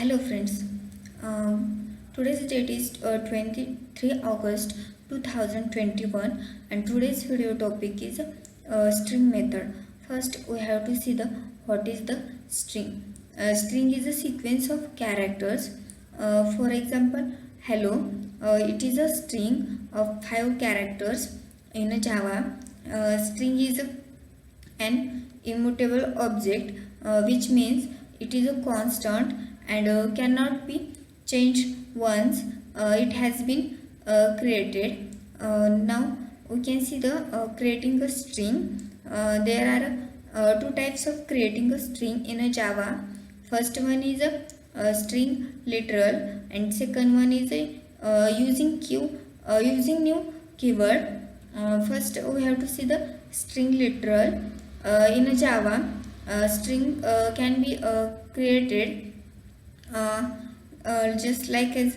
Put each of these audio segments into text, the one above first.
Hello friends. Today's date is 23 August 2021 and today's video topic is string method. First we have to see the what is the string. String is a sequence of characters. For example, hello. It is a string of 5 characters in a Java. String is an immutable object, which means it is a constant and cannot be changed once it has been created. Now we can see the creating a string. There are two types of creating a string in a Java. First one is a string literal and second one is a using new keyword. First we have to see the string literal. In a Java, string can be created uh, just like as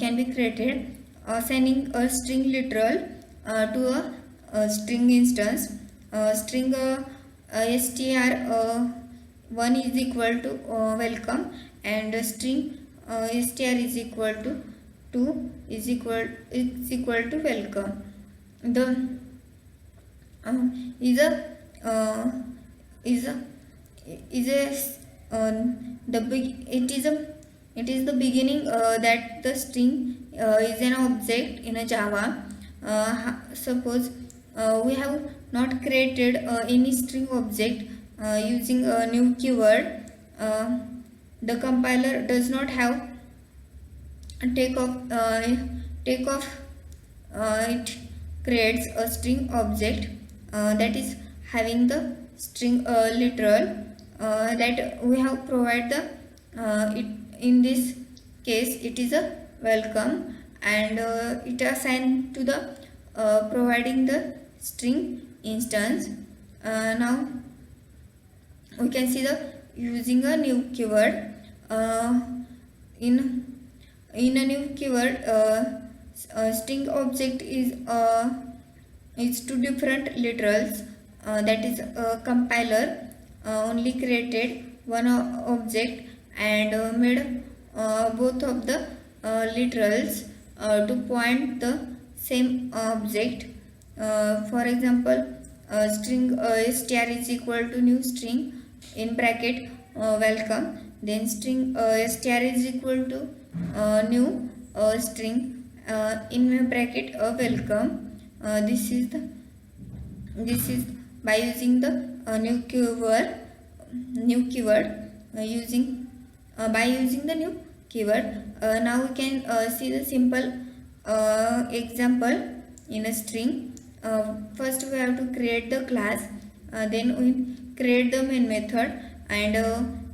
can be created assigning a string literal to a string instance. String str one is equal to welcome and string str is equal to 2 is equal to welcome. The is a uh, is a is a the big it is the beginning that the string is an object in a Java. Suppose we have not created any string object using a new keyword. The compiler does not have take off take off it creates a string object that is having the string literal that we have provided the it in this case it is a welcome and it assigned to the providing the string instance. Now we can see the using a new keyword in a new keyword string object is two different literals. That is compiler only created one object and made both of the literals to point the same object. For example, string str is equal to new string in bracket welcome, then string str is equal to new string in bracket welcome. This is by using the new keyword using by using the new keyword. Now we can see the simple example in a string. First we have to create the class, then we create the main method and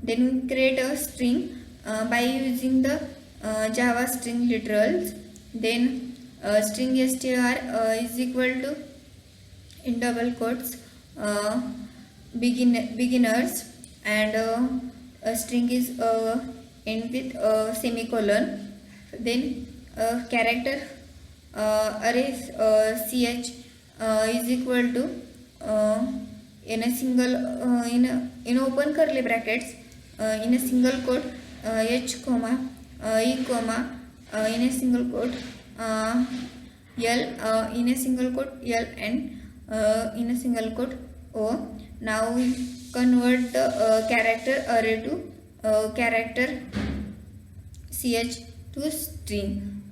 then we create a string by using the Java string literals. Then string str is equal to in double quotes beginners and a string is end with semicolon. Then character array ch is equal to in a single in open curly brackets in a single quote h comma e comma in a single quote l in a single quote l and in a single quote o. Now we convert the character array to character ch to string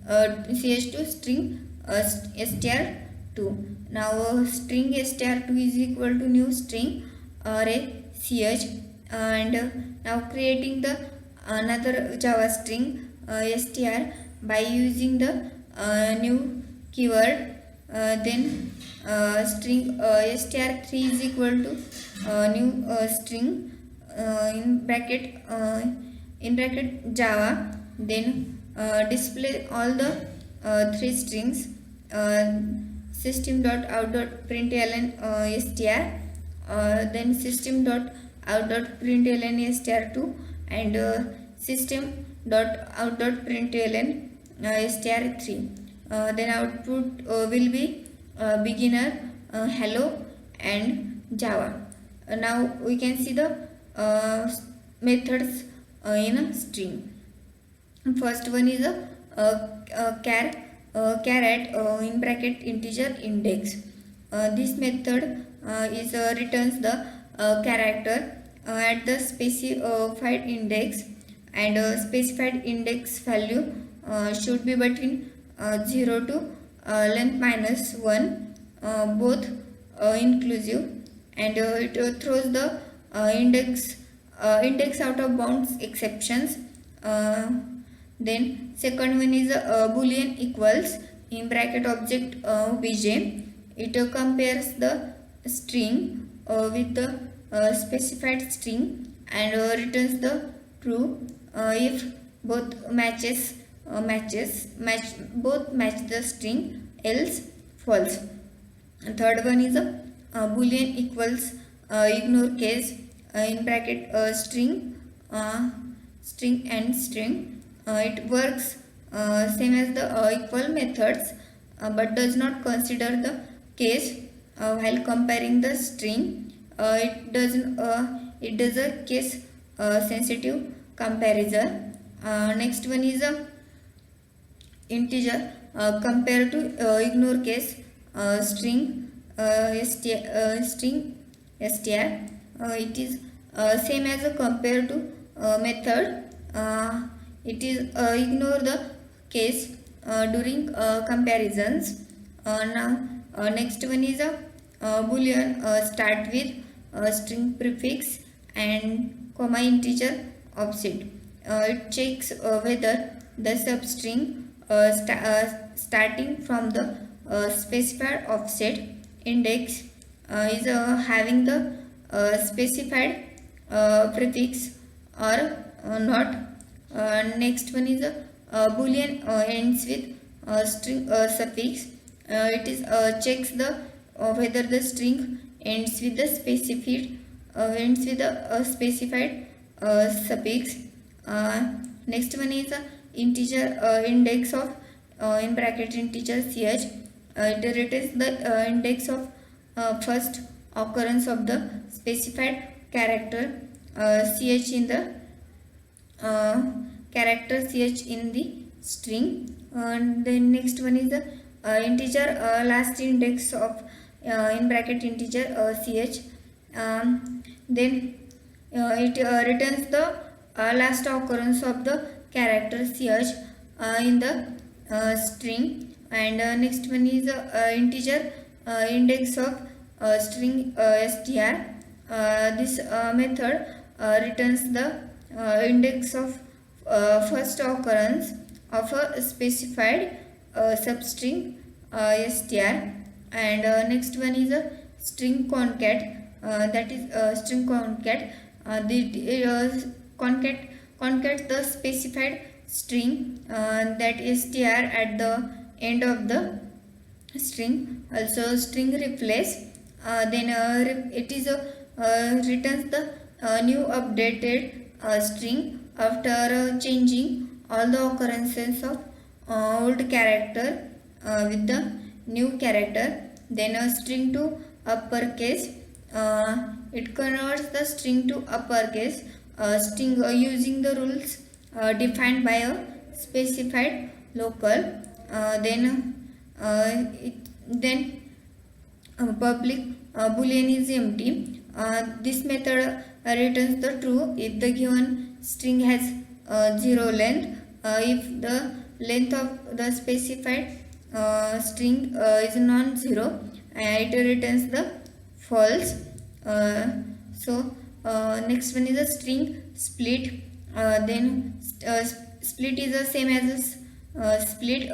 ch to string str2. Now string str2 is equal to new string array ch and now creating the another Java string str by using the new keyword. Then string str3 is equal to new string in bracket Java. Then display all the three strings system.out.println str then system.out.println str2 and system.out.println str3. Then output will be beginner hello and Java. Now we can see the methods in a string. First one is caret in bracket integer index. This method is returns the character at the specified index, and specified index value should be between 0 to length minus 1, both inclusive, and it throws the index out of bounds exceptions. Then second one is boolean equals in bracket object bj. It compares the string with the specified string, and returns the true if both both match the string, else false. And third one is boolean equals ignore case in bracket string and string. It works same as the equal methods, but does not consider the case while comparing the string. It does a case sensitive comparison. Next one is a integer compared to ignore case string str. It is same as a compare to method. It is ignore the case during comparisons. Now next one is a boolean start with string prefix and comma integer offset. It checks whether the substring starting from the specified offset index is having the specified prefix or not. Next one is boolean ends with string suffix. It is checks the whether the string ends with the specified suffix. Next one is integer index of in bracket integer ch. It returns the index of first occurrence of the specified character ch in the character ch in the string. Then next one is the integer last index of in bracket integer ch. Then it returns the last occurrence of the character ch in the string. And next one is integer index of string str. This method returns the index of first occurrence of a specified substring str. And next one is a string concat. That is string concat. Concat the specified string that is str at the end of the string. Also string replace. Then it is returns the new updated string after changing all the occurrences of old character with the new character. Then a string to uppercase. It converts the string to uppercase string using the rules defined by a specified local. Then public boolean is empty. This method returns the true if the given string has 0 length. If the length of the specified string is non-zero, it returns the false. Next one is a string split. Split is the same as split.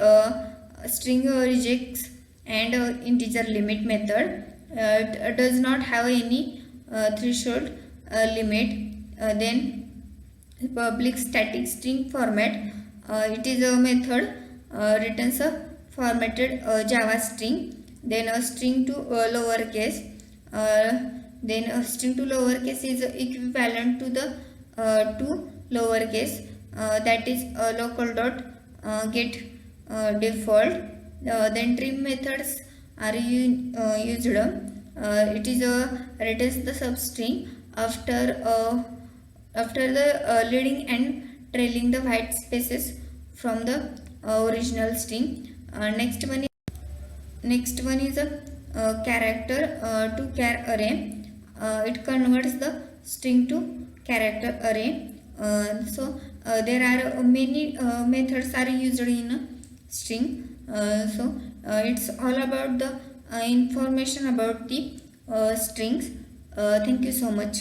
String rejects and integer limit method. It does not have any threshold limit. Then public static string format. It is a method returns a formatted Java string. Then a string to lowercase. Then a string to lowercase is equivalent to the to lowercase. That is local dot get default. Then trim methods are used. It is returns the substring after after the leading and trailing the white spaces from the original string. Next one is a character to char array. It converts the string to character array. There are many methods are used in a string. It's all about the information about the strings. Thank you so much.